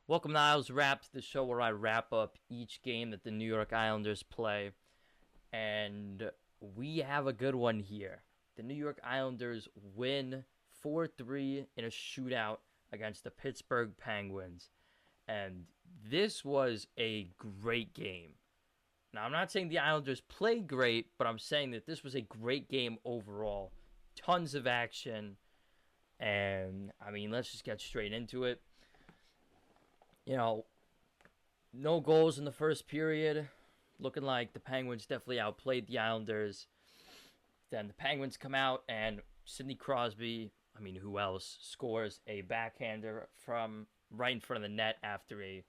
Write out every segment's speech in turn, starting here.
Welcome to Isles Wrapped, the show where I wrap up each game that the New York Islanders play. And we have a good one here. The New York Islanders win 4-3 in a shootout against the Pittsburgh Penguins. And this was a great game. Now, I'm not saying the Islanders played great, but I'm saying that this was a great game overall. Tons of action. And, let's just get straight into it. You know, no goals in the first period. Looking like the Penguins definitely outplayed the Islanders. Then the Penguins come out and Sidney Crosby, who else, scores a backhander from right in front of the net after a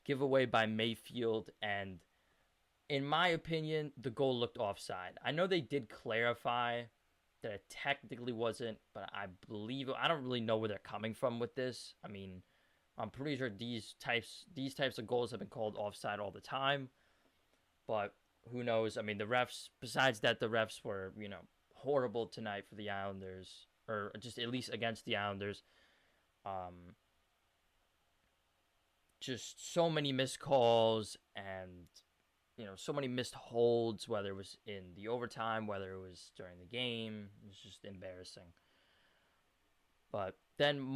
giveaway by Mayfield. And in my opinion, the goal looked offside. I know they did clarify that it technically wasn't, but I don't really know where they're coming from with this. I'm pretty sure these types of goals have been called offside all the time, but who knows? The refs. Besides that, the refs were horrible tonight for the Islanders, or just at least against the Islanders. Um, just so many missed calls and so many missed holds. Whether it was in the overtime, whether it was during the game, it was just embarrassing. But then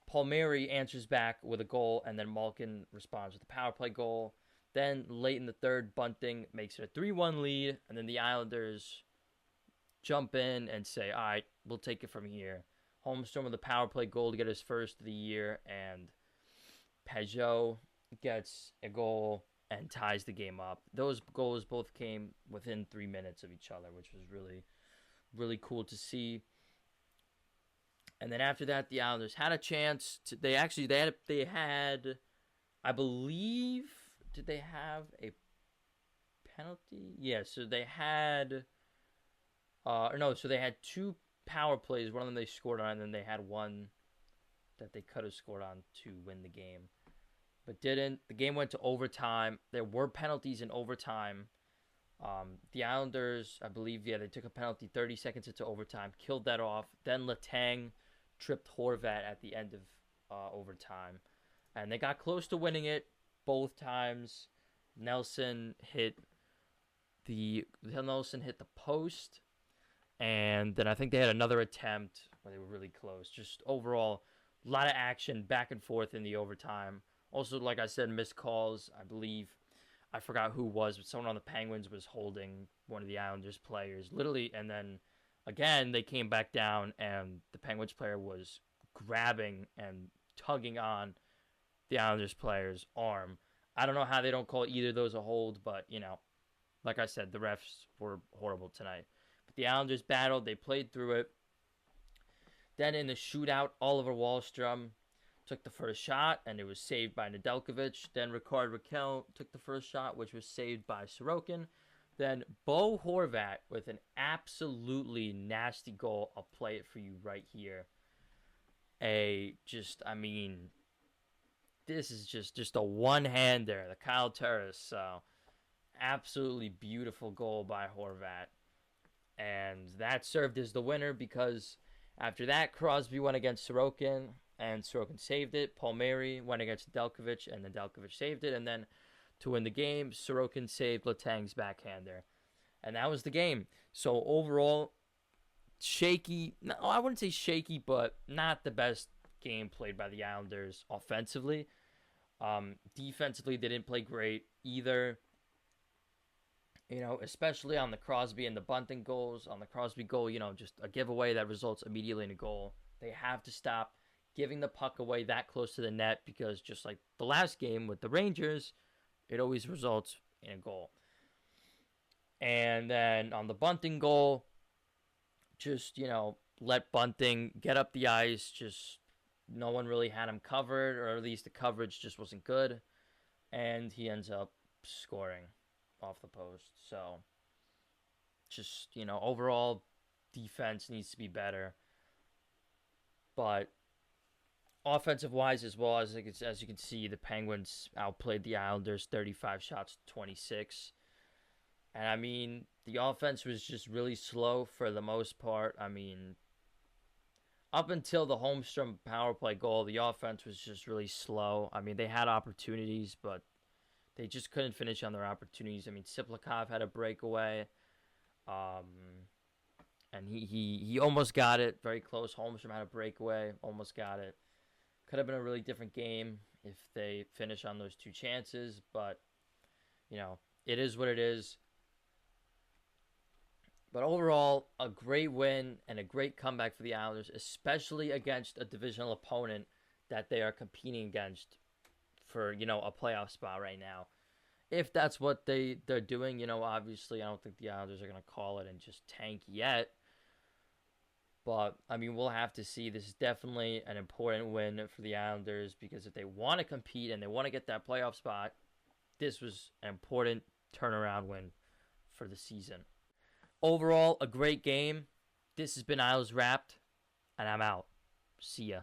Palmieri answers back with a goal, and then Malkin responds with a power play goal. Then late in the third, Bunting makes it a 3-1 lead, and then the Islanders jump in and say, all right, we'll take it from here. Holmstrom with a power play goal to get his first of the year, and Peugeot gets a goal and ties the game up. Those goals both came within 3 minutes of each other, which was really, really cool to see. And then after that, the Islanders had a chance. They had, I believe, did they have a penalty? Yeah, so they had, so they had two power plays. One of them they scored on, and then they had one that they could have scored on to win the game, but didn't. The game went to overtime. There were penalties in overtime. The Islanders, I believe, they took a penalty 30 seconds into overtime, killed that off. Then Letang tripped Horvat at the end of overtime, and they got close to winning it both times. Nelson hit the post, and then I think they had another attempt where they were really close. Just overall, a lot of action back and forth in the overtime. Also, like I said, missed calls. I believe I forgot who was, but someone on the Penguins was holding one of the Islanders players, literally, and then again they came back down, and the Penguins player was grabbing and tugging on the Islanders player's arm. I don't know how they don't call either of those a hold, but like I said, the refs were horrible tonight. But the Islanders battled; they played through it. Then in the shootout, Oliver Wahlstrom took the first shot, and it was saved by Nedeljkovic. Then Ricard Raquel took the first shot, which was saved by Sorokin. Then Bo Horvat with an absolutely nasty goal. I'll play it for you right here. This is just a one-hander, the Kyle Turris. So, absolutely beautiful goal by Horvat. And that served as the winner because after that, Crosby went against Sorokin, and Sorokin saved it. Palmieri went against Nedeljkovic, and Nedeljkovic saved it. And then to win the game, Sorokin saved Letang's backhander. And that was the game. So overall, shaky. No, I wouldn't say shaky, but not the best game played by the Islanders offensively. Defensively, they didn't play great either. Especially on the Crosby and the Bunting goals. On the Crosby goal, just a giveaway that results immediately in a goal. They have to stop giving the puck away that close to the net because just like the last game with the Rangers, it always results in a goal. And then on the Bunting goal, just, let Bunting get up the ice. Just no one really had him covered, or at least the coverage just wasn't good. And he ends up scoring off the post. So just, overall defense needs to be better. But offensive wise as well, as you can see, the Penguins outplayed the Islanders 35 shots to 26. And the offense was just really slow for the most part. up until the Holmstrom power play goal, the offense was just really slow. I mean, they had opportunities, but they just couldn't finish on their opportunities. I mean, Siplikov had a breakaway, um, and he almost got it, very close. Holmstrom had a breakaway, almost got it. Could have been a really different game if they finish on those two chances, but it is what it is. But overall, a great win and a great comeback for the Islanders, especially against a divisional opponent that they are competing against for, a playoff spot right now. If that's what they're doing, obviously I don't think the Islanders are going to call it and just tank yet. But, I mean, we'll have to see. This is definitely an important win for the Islanders because if they want to compete and they want to get that playoff spot, this was an important turnaround win for the season. Overall, a great game. This has been Isles Wrapped, and I'm out. See ya.